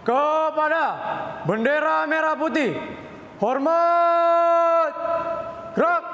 kepada bendera merah putih. Hormat. Gerak.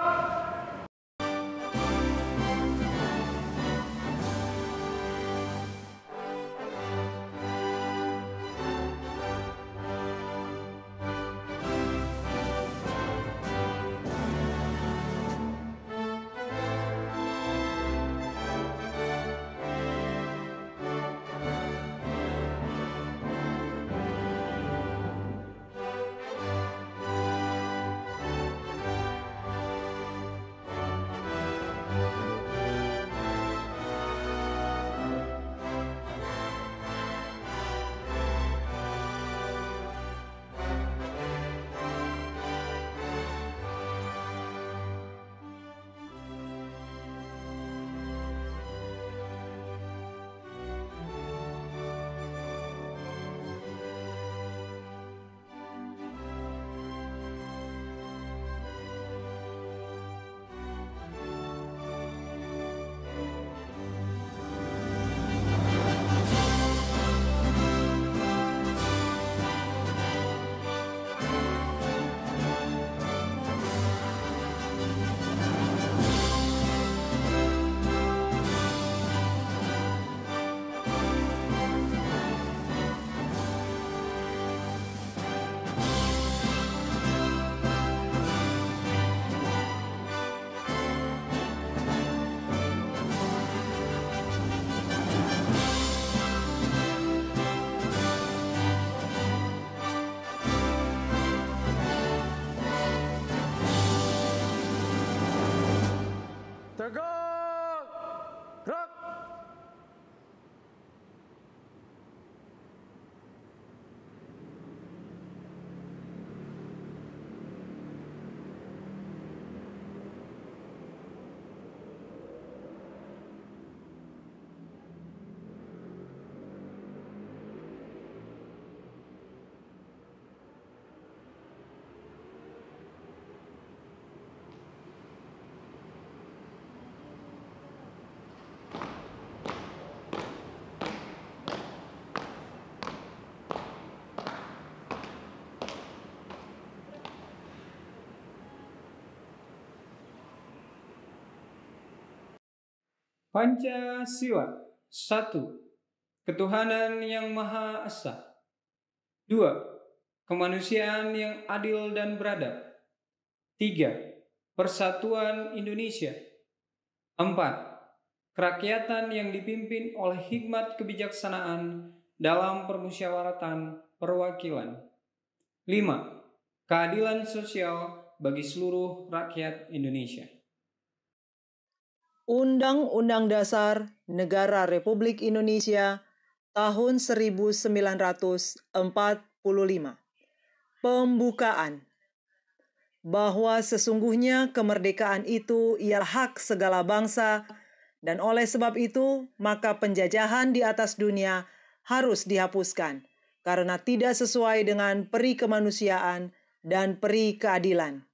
Tegak. Gerak. Pancasila. 1. Ketuhanan yang Maha Esa. 2. Kemanusiaan yang adil dan beradab. 3. Persatuan Indonesia. 4. Kerakyatan yang dipimpin oleh hikmat kebijaksanaan dalam permusyawaratan perwakilan. 5. Keadilan sosial bagi seluruh rakyat Indonesia. Undang-Undang Dasar Negara Republik Indonesia tahun 1945. Pembukaan. Bahwa sesungguhnya kemerdekaan itu ialah hak segala bangsa, dan oleh sebab itu maka penjajahan di atas dunia harus dihapuskan, karena tidak sesuai dengan peri kemanusiaan dan peri keadilan.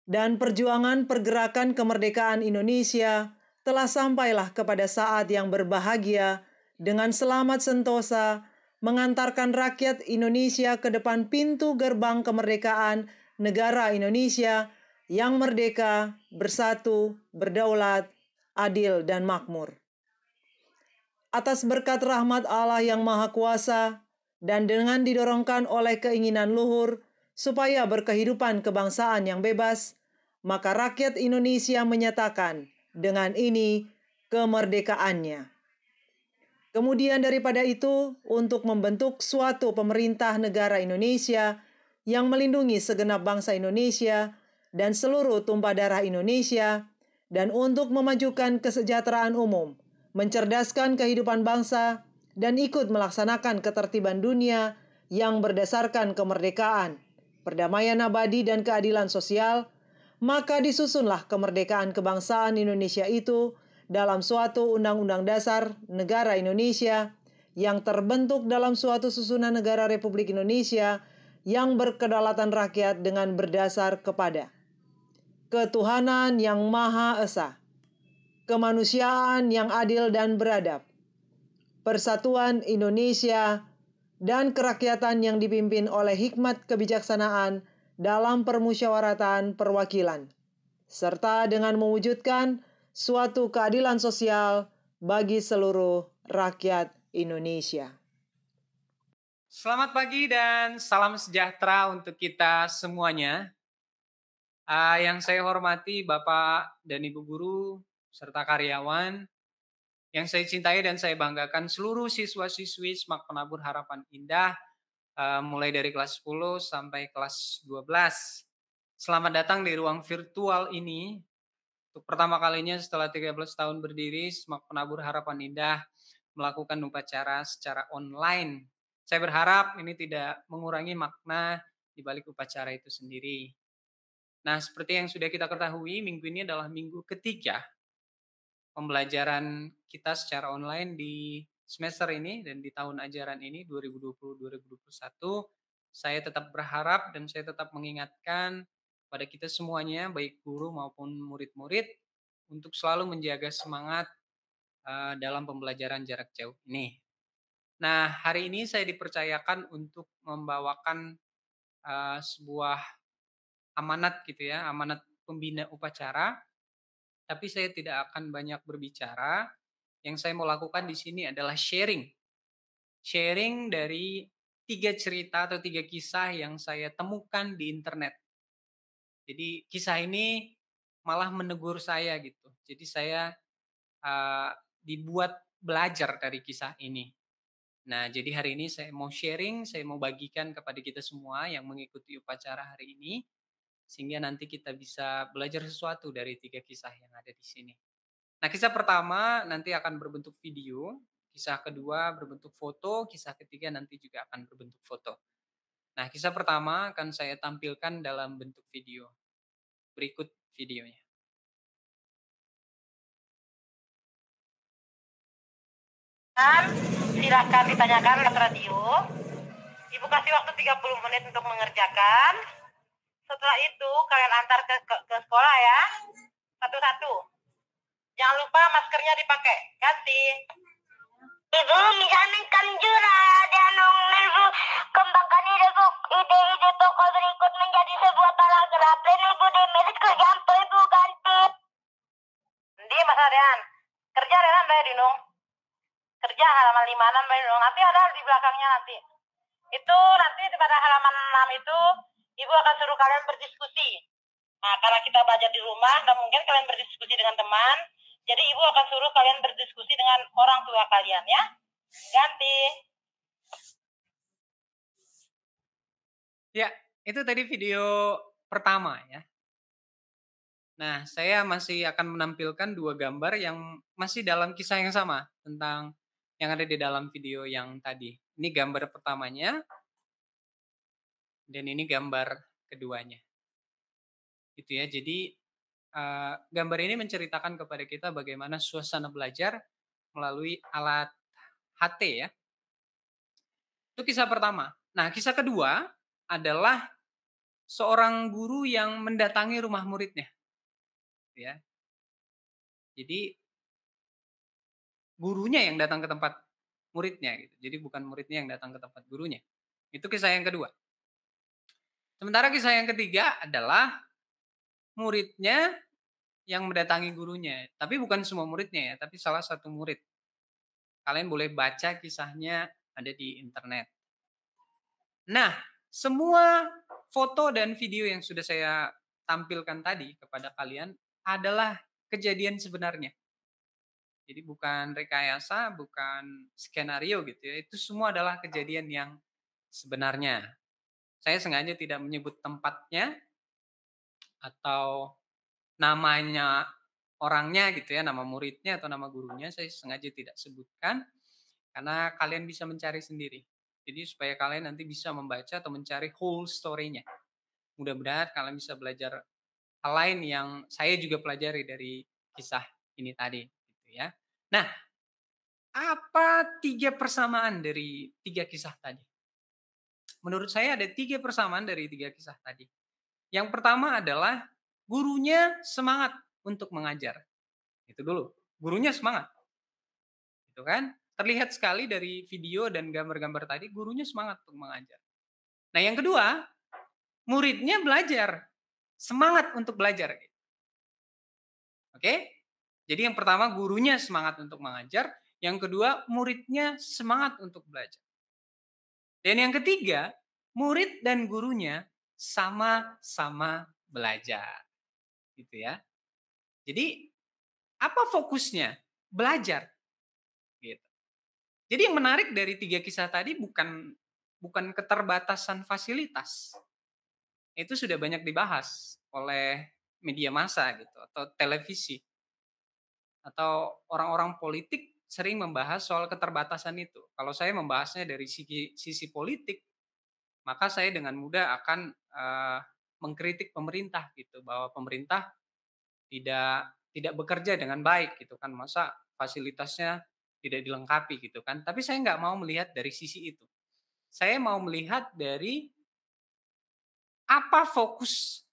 Dan perjuangan pergerakan kemerdekaan Indonesia telah sampailah kepada saat yang berbahagia dengan selamat sentosa mengantarkan rakyat Indonesia ke depan pintu gerbang kemerdekaan negara Indonesia yang merdeka, bersatu, berdaulat, adil, dan makmur. Atas berkat rahmat Allah yang Maha Kuasa dan dengan didorongkan oleh keinginan luhur supaya berkehidupan kebangsaan yang bebas, maka rakyat Indonesia menyatakan dengan ini kemerdekaannya. Kemudian daripada itu, untuk membentuk suatu pemerintah negara Indonesia yang melindungi segenap bangsa Indonesia dan seluruh tumpah darah Indonesia, dan untuk memajukan kesejahteraan umum, mencerdaskan kehidupan bangsa, dan ikut melaksanakan ketertiban dunia yang berdasarkan kemerdekaan, perdamaian abadi, dan keadilan sosial, maka disusunlah kemerdekaan kebangsaan Indonesia itu dalam suatu Undang-Undang Dasar Negara Indonesia yang terbentuk dalam suatu susunan negara Republik Indonesia yang berkedaulatan rakyat dengan berdasar kepada ketuhanan yang Maha Esa, kemanusiaan yang adil dan beradab, persatuan Indonesia, dan kerakyatan yang dipimpin oleh hikmat kebijaksanaan dalam permusyawaratan perwakilan, serta dengan mewujudkan suatu keadilan sosial bagi seluruh rakyat Indonesia. Selamat pagi dan salam sejahtera untuk kita semuanya. Yang saya hormati Bapak dan Ibu Guru serta karyawan, yang saya cintai dan saya banggakan seluruh siswa-siswi Semak Penabur Harapan Indah, mulai dari kelas 10 sampai kelas 12. Selamat datang di ruang virtual ini. Untuk pertama kalinya setelah 13 tahun berdiri, Semak Penabur Harapan Indah melakukan upacara secara online. Saya berharap ini tidak mengurangi makna di balik upacara itu sendiri. Nah, seperti yang sudah kita ketahui, minggu ini adalah minggu ketiga pembelajaran kita secara online di semester ini dan di tahun ajaran ini 2020-2021. Saya tetap berharap dan saya tetap mengingatkan pada kita semuanya, baik guru maupun murid-murid, untuk selalu menjaga semangat dalam pembelajaran jarak jauh ini. Nah, hari ini saya dipercayakan untuk membawakan sebuah amanat gitu ya, amanat pembina upacara. Tapi saya tidak akan banyak berbicara. Yang saya mau lakukan di sini adalah sharing. Sharing dari 3 cerita atau 3 kisah yang saya temukan di internet. Jadi kisah ini malah menegur saya gitu. Jadi saya dibuat belajar dari kisah ini. Nah, jadi hari ini saya mau sharing, saya mau bagikan kepada kita semua yang mengikuti upacara hari ini, sehingga nanti kita bisa belajar sesuatu dari 3 kisah yang ada di sini. Nah, kisah pertama nanti akan berbentuk video, kisah kedua berbentuk foto, kisah ketiga nanti juga akan berbentuk foto. Nah, kisah pertama akan saya tampilkan dalam bentuk video. Berikut videonya. Silakan ditanyakan lewat radio. Ibu kasih waktu 30 menit untuk mengerjakan. Setelah itu kalian antar ke sekolah ya. Satu-satu. Jangan lupa maskernya dipakai. Ganti. Ibu misalnya kanjura dan ibu kembangkan ide-ide tokoh berikut menjadi sebuah paragraf. Dan ibu demiris kerjaan ibu ganti. Nanti Mas Aryan. Kerja Renan Mbak Dinung. Kerja halaman 5 Mbak Dinung. Nanti ada di belakangnya nanti. Itu nanti pada halaman 6 itu ibu akan suruh kalian berdiskusi. Nah, karena kita belajar di rumah, nggak mungkin kalian berdiskusi dengan teman. Jadi ibu akan suruh kalian berdiskusi dengan orang tua kalian ya. Ganti. Ya, itu tadi video pertama ya. Nah, saya masih akan menampilkan 2 gambar yang masih dalam kisah yang sama tentang yang ada di dalam video yang tadi. Ini gambar pertamanya, dan ini gambar keduanya. Gitu ya, jadi gambar ini menceritakan kepada kita bagaimana suasana belajar melalui alat HT ya. Itu kisah pertama. Nah, kisah kedua adalah seorang guru yang mendatangi rumah muridnya. Ya. Jadi gurunya yang datang ke tempat muridnya gitu. Jadi bukan muridnya yang datang ke tempat gurunya. Itu kisah yang kedua. Sementara kisah yang ketiga adalah muridnya yang mendatangi gurunya. Tapi bukan semua muridnya ya, tapi salah satu murid. Kalian boleh baca kisahnya ada di internet. Nah, semua foto dan video yang sudah saya tampilkan tadi kepada kalian adalah kejadian sebenarnya. Jadi bukan rekayasa, bukan skenario gitu ya. Itu semua adalah kejadian yang sebenarnya. Saya sengaja tidak menyebut tempatnya atau namanya orangnya gitu ya, nama muridnya atau nama gurunya saya sengaja tidak sebutkan karena kalian bisa mencari sendiri. Jadi supaya kalian nanti bisa membaca atau mencari whole story-nya. Mudah-mudahan kalian bisa belajar hal lain yang saya juga pelajari dari kisah ini tadi gitu ya. Nah, apa 3 persamaan dari 3 kisah tadi? Menurut saya ada 3 persamaan dari 3 kisah tadi. Yang pertama adalah gurunya semangat untuk mengajar. Itu dulu, gurunya semangat. Gitu kan? Terlihat sekali dari video dan gambar-gambar tadi, gurunya semangat untuk mengajar. Nah, yang kedua, muridnya belajar, semangat untuk belajar. Oke? Jadi yang pertama gurunya semangat untuk mengajar, yang kedua muridnya semangat untuk belajar. Dan yang ketiga, murid dan gurunya sama-sama belajar. Gitu ya. Jadi apa fokusnya? Belajar. Gitu. Jadi yang menarik dari 3 kisah tadi bukan keterbatasan fasilitas. Itu sudah banyak dibahas oleh media massa gitu atau televisi. Atau orang-orang politik sering membahas soal keterbatasan itu. Kalau saya membahasnya dari sisi politik, maka saya dengan mudah akan mengkritik pemerintah gitu, bahwa pemerintah tidak bekerja dengan baik gitu kan, masa fasilitasnya tidak dilengkapi gitu kan. Tapi saya nggak mau melihat dari sisi itu. Saya mau melihat dari apa fokus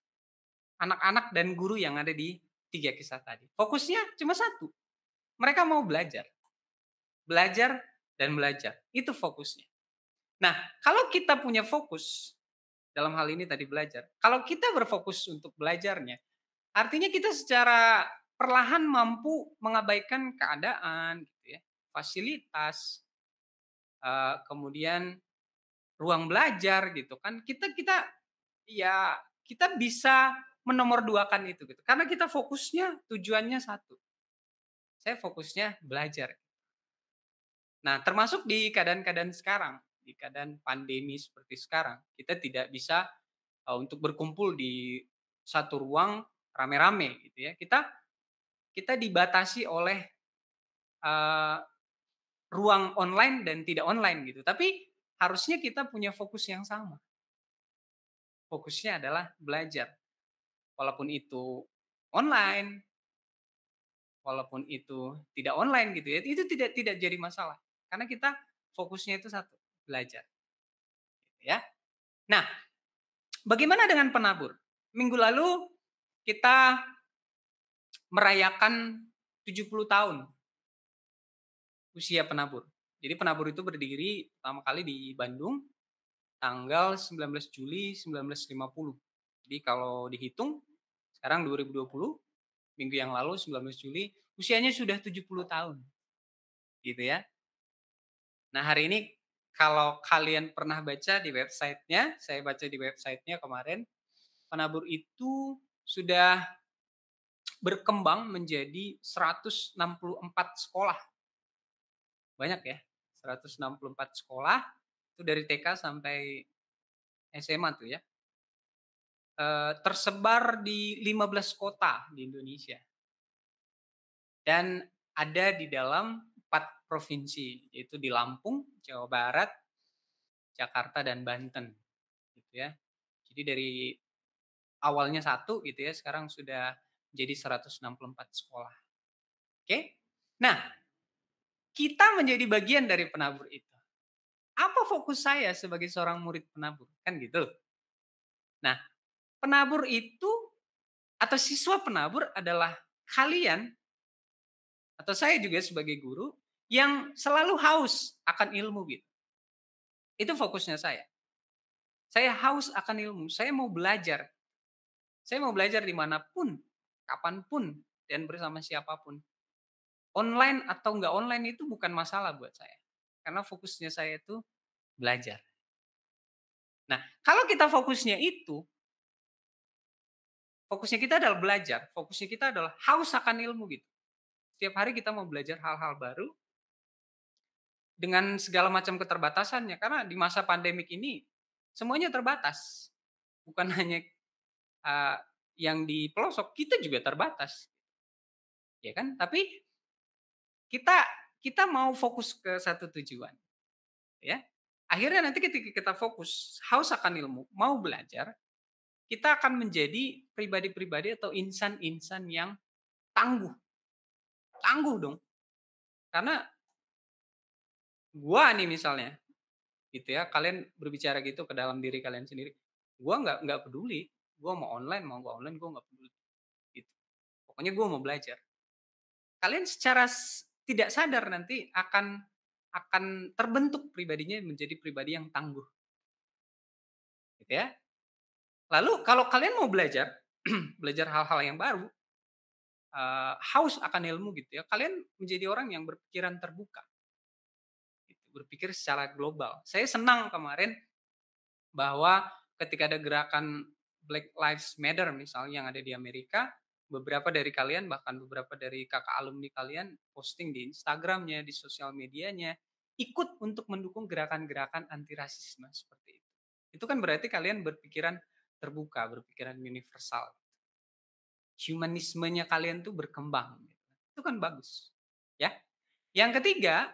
anak-anak dan guru yang ada di 3 kisah tadi. Fokusnya cuma satu, mereka mau belajar. Belajar dan belajar, itu fokusnya. Nah, kalau kita punya fokus, dalam hal ini tadi belajar, kalau kita berfokus untuk belajarnya, artinya kita secara perlahan mampu mengabaikan keadaan, gitu ya, fasilitas, kemudian ruang belajar, gitu kan. Ya kita bisa menomorduakan itu, gitu. Karena kita fokusnya, tujuannya satu. Saya fokusnya belajar. Nah, termasuk di keadaan-keadaan sekarang, di keadaan pandemi seperti sekarang, kita tidak bisa untuk berkumpul di satu ruang rame-rame gitu ya. Kita dibatasi oleh uh, ruang online dan tidak online gitu. Tapi harusnya kita punya fokus yang sama. Fokusnya adalah belajar. Walaupun itu online, walaupun itu tidak online gitu ya, itu tidak jadi masalah. Karena kita fokusnya itu satu, belajar. Ya. Nah, bagaimana dengan penabur? Minggu lalu kita merayakan 70 tahun usia penabur. Jadi penabur itu berdiri pertama kali di Bandung tanggal 19 Juli 1950. Jadi kalau dihitung sekarang 2020, minggu yang lalu 19 Juli, usianya sudah 70 tahun. Gitu ya. Nah, hari ini kalau kalian pernah baca di websitenya, saya baca di websitenya kemarin, penabur itu sudah berkembang menjadi 164 sekolah. Banyak ya, 164 sekolah, itu dari TK sampai SMA tuh ya. Tersebar di 15 kota di Indonesia. Dan ada di dalam 4 provinsi, yaitu di Lampung, Jawa Barat, Jakarta, dan Banten. Gitu ya. Jadi dari awalnya 1 gitu ya, sekarang sudah jadi 164 sekolah. Oke? Nah, kita menjadi bagian dari penabur itu. Apa fokus saya sebagai seorang murid penabur? Kan gitu. Nah, penabur itu atau siswa penabur adalah kalian atau saya juga sebagai guru yang selalu haus akan ilmu gitu. Itu fokusnya saya. Saya haus akan ilmu, saya mau belajar. Saya mau belajar dimanapun, kapanpun, dan bersama siapapun. Online atau enggak online itu bukan masalah buat saya. Karena fokusnya saya itu belajar. Nah, kalau kita fokusnya kita adalah belajar, fokusnya kita adalah haus akan ilmu gitu. Setiap hari kita mau belajar hal-hal baru dengan segala macam keterbatasannya. Karena di masa pandemik ini semuanya terbatas. Bukan hanya yang di pelosok, kita juga terbatas. Ya kan? Tapi kita mau fokus ke satu tujuan. Ya. Akhirnya nanti ketika kita fokus, haus akan ilmu, mau belajar, kita akan menjadi pribadi-pribadi atau insan-insan yang tangguh. Tangguh dong. Karena gua nih misalnya, gitu ya, kalian berbicara gitu ke dalam diri kalian sendiri. Gua nggak peduli. Gua mau online, gua nggak peduli. Gitu. Pokoknya gua mau belajar. Kalian secara tidak sadar nanti akan akan terbentuk pribadinya menjadi pribadi yang tangguh. Gitu ya. Lalu kalau kalian mau belajar, belajar hal-hal yang baru, haus akan ilmu gitu ya, kalian menjadi orang yang berpikiran terbuka. Gitu, berpikir secara global. Saya senang kemarin bahwa ketika ada gerakan Black Lives Matter misalnya yang ada di Amerika, beberapa dari kalian, bahkan beberapa dari kakak alumni kalian posting di Instagramnya, di sosial medianya, ikut untuk mendukung gerakan-gerakan anti rasisme seperti itu. Itu kan berarti kalian berpikiran terbuka, berpikiran universal. Humanismenya kalian tuh berkembang. Itu kan bagus. Ya. Yang ketiga,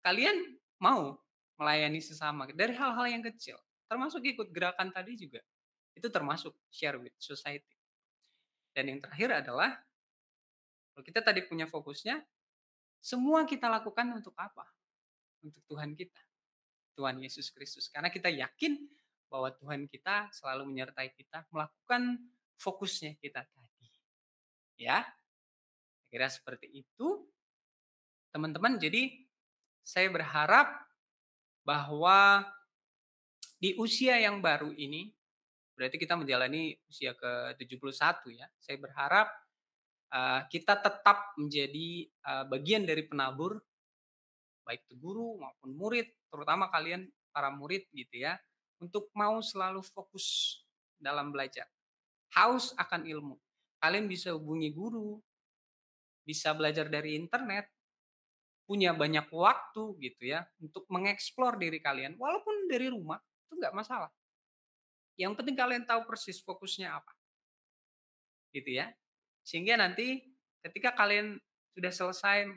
kalian mau melayani sesama dari hal-hal yang kecil. Termasuk ikut gerakan tadi juga. Itu termasuk share with society. Dan yang terakhir adalah, kalau kita tadi punya fokusnya, semua kita lakukan untuk apa? Untuk Tuhan kita. Tuhan Yesus Kristus. Karena kita yakin bahwa Tuhan kita selalu menyertai kita melakukan fokusnya kita tadi. Ya, kira seperti itu. Teman-teman, jadi saya berharap bahwa di usia yang baru ini, berarti kita menjalani usia ke-71 ya. Saya berharap kita tetap menjadi bagian dari penabur, baik itu guru maupun murid, terutama kalian para murid gitu ya, untuk mau selalu fokus dalam belajar. Haus akan ilmu. Kalian bisa hubungi guru, bisa belajar dari internet, punya banyak waktu gitu ya, untuk mengeksplor diri kalian, walaupun dari rumah, itu nggak masalah. Yang penting kalian tahu persis fokusnya apa. Gitu ya. Sehingga nanti ketika kalian sudah selesai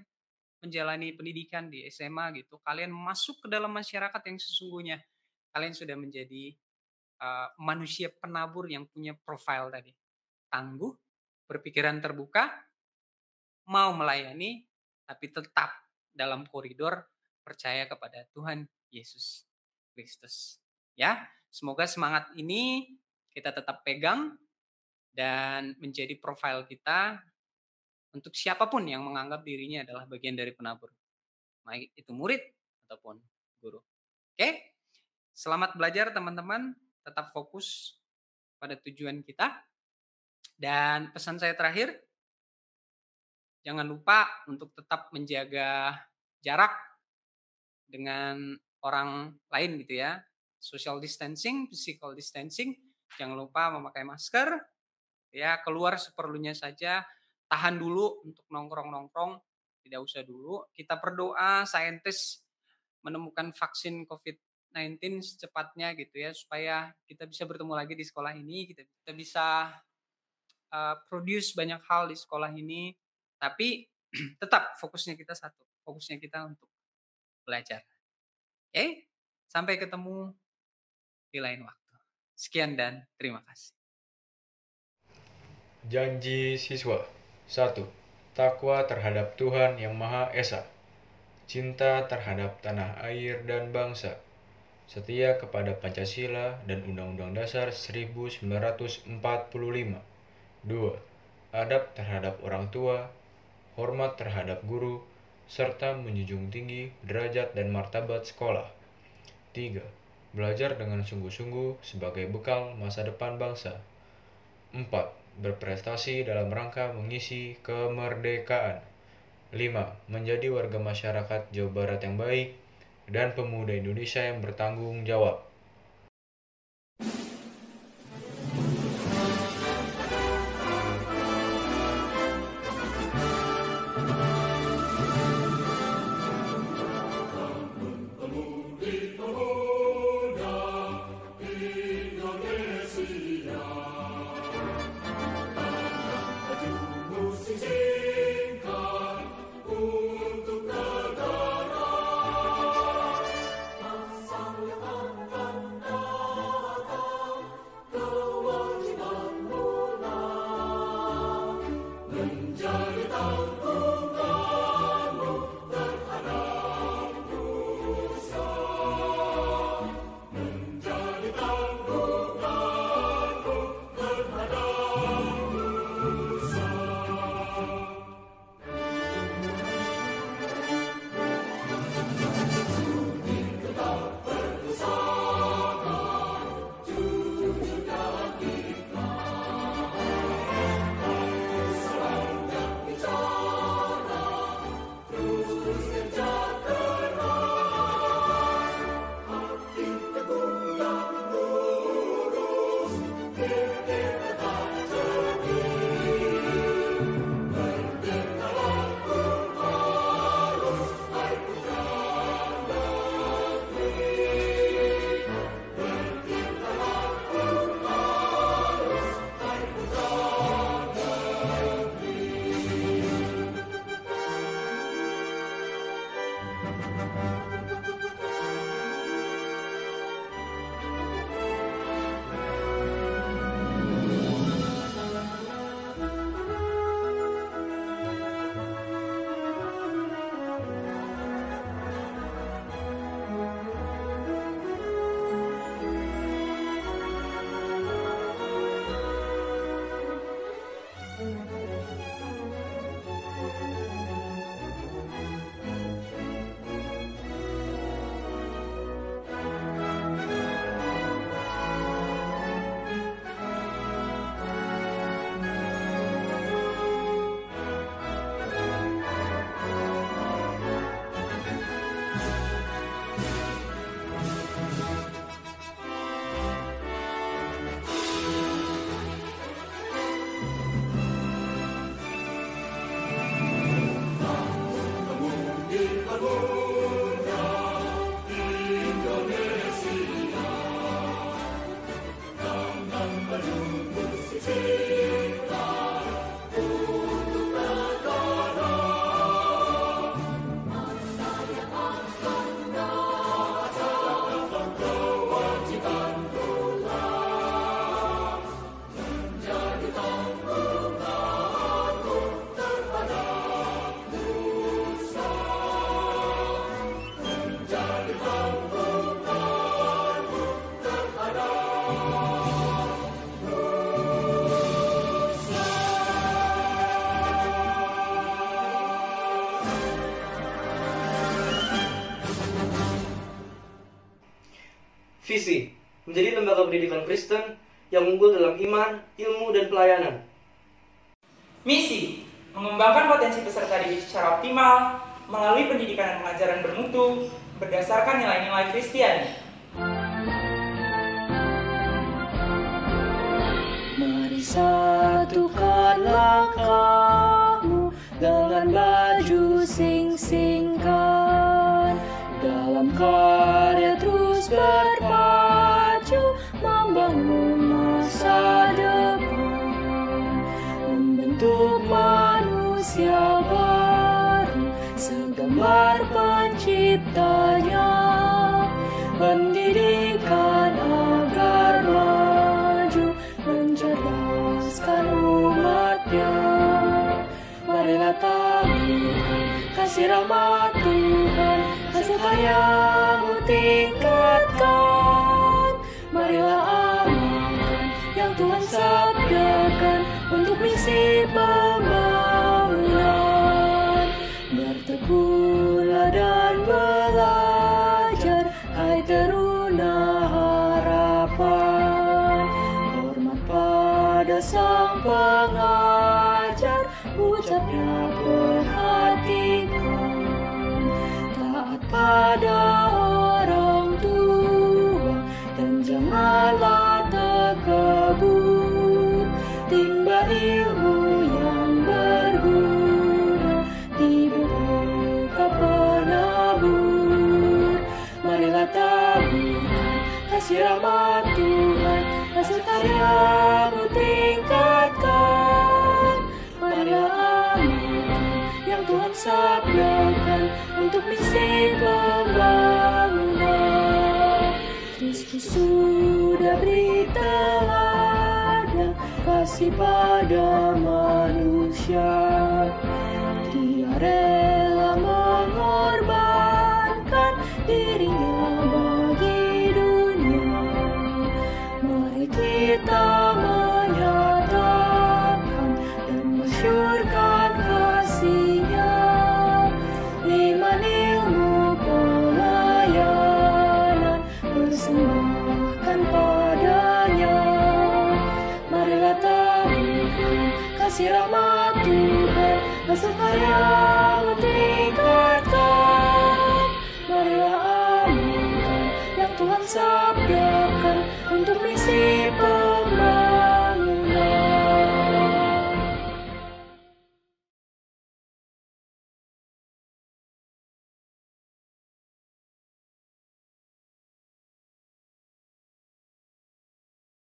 menjalani pendidikan di SMA gitu, kalian masuk ke dalam masyarakat yang sesungguhnya, kalian sudah menjadi manusia penabur yang punya profil tadi. Tangguh, berpikiran terbuka, mau melayani, tapi tetap dalam koridor percaya kepada Tuhan Yesus Kristus. Ya, semoga semangat ini kita tetap pegang dan menjadi profil kita untuk siapapun yang menganggap dirinya adalah bagian dari penabur. Baik itu murid ataupun guru. Oke? Selamat belajar teman-teman, tetap fokus pada tujuan kita. Dan pesan saya terakhir, jangan lupa untuk tetap menjaga jarak dengan orang lain gitu ya. Social distancing, physical distancing, jangan lupa memakai masker, ya keluar seperlunya saja, tahan dulu untuk nongkrong-nongkrong, tidak usah dulu. Kita berdoa saintis menemukan vaksin COVID-19 secepatnya gitu ya, supaya kita bisa bertemu lagi di sekolah ini, kita bisa produce banyak hal di sekolah ini, tapi tetap fokusnya kita satu, fokusnya kita untuk belajar. Oke, sampai ketemu di lain waktu. Sekian dan terima kasih. Janji siswa 1. Takwa terhadap Tuhan Yang Maha Esa. Cinta terhadap tanah air dan bangsa. Setia kepada Pancasila dan Undang-Undang Dasar 1945. 2. Adab terhadap orang tua, hormat terhadap guru, serta menjunjung tinggi derajat dan martabat sekolah. 3. Belajar dengan sungguh-sungguh sebagai bekal masa depan bangsa. 4. Berprestasi dalam rangka mengisi kemerdekaan. 5. Menjadi warga masyarakat Jawa Barat yang baik dan pemuda Indonesia yang bertanggung jawab. Visi, menjadi lembaga pendidikan Kristen yang unggul dalam iman, ilmu, dan pelayanan. Misi, mengembangkan potensi peserta didik secara optimal melalui pendidikan dan pengajaran bermutu berdasarkan nilai-nilai Kristiani. Mari satukan langkahmu dengan baju sing-singkan dalam karya terus berpacu membangun masa depan, membentuk manusia baru segambar penciptanya, pendidikan agar maju mencerdaskan umatnya. Marilah taburkan kasih rahmat Tuhan, hasil karyamu tingkatkan. Marilah amalkan yang Tuhan sabdakan untuk misi pembangunan. Bertekunlah dan belajar, hai teruna harapan. Hormat pada sang pengajar, ucapnya perhatikan. Taat pada orang tua dan janganlah takabur. Timba ilmu yang berguna diberikan penabur. Marilah taburkan kasih rahmat Tuhan, hasil karyamu tingkatkan. Marilah amalkan yang Tuhan sabdakan untuk misi pembangunan. Kristus sudah beri teladan kasih pada manusia. Dia rela mengorbankan dirinya bagi dunia. Mari kita menyatakan dan masyurkan kasih-Nya. Iman, ilmu, pelayanan persembahkan padanya. Marilah taburkan kasih rahmat Tuhan, hasil karyamu tingkatkan. Marilah amalkan yang Tuhan sabdakan untuk misi